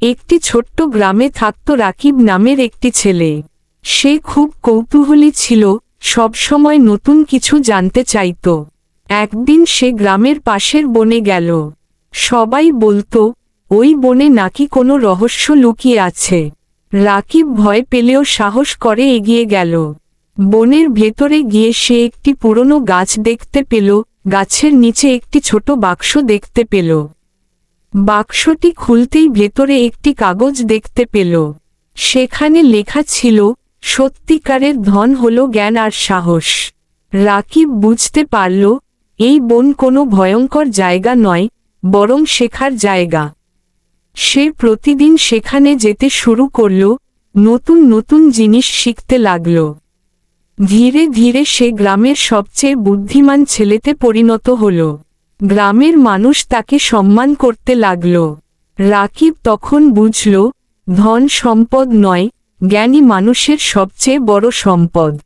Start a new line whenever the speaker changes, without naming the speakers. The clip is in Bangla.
একটি ছোট্ট গ্রামে থাকত রাকিব নামের একটি ছেলে। সে খুব কৌতূহলী ছিল, সবসময় নতুন কিছু জানতে চাইত। একদিন সে গ্রামের পাশের বনে গেল। সবাই বলতো, ওই বনে নাকি কোনো রহস্য লুকিয়ে আছে। রাকিব ভয় পেলেও সাহস করে এগিয়ে গেল। বনের ভেতরে গিয়ে সে একটি পুরনো গাছ দেখতে পেল। গাছের নিচে একটি ছোট বাক্স দেখতে পেল। বাক্সটি খুলতেই ভেতরে একটি কাগজ দেখতে পেল। সেখানে লেখা ছিল, সত্যিকারের ধন হলো জ্ঞান আর সাহস। রাকিব বুঝতে পারল, এই বন কোনো ভয়ঙ্কর জায়গা নয়, বরং শেখার জায়গা। সে প্রতিদিন সেখানে যেতে শুরু করল, নতুন নতুন জিনিস শিখতে লাগল। ধীরে ধীরে সে গ্রামের সবচেয়ে বুদ্ধিমান ছেলেতে পরিণত হল। গ্রামের মানুষ তাকে সম্মান করতে লাগল। রাকিব তখন বুঝল, ধন সম্পদ নয়, জ্ঞানী মানুষের সবচেয়ে বড় সম্পদ।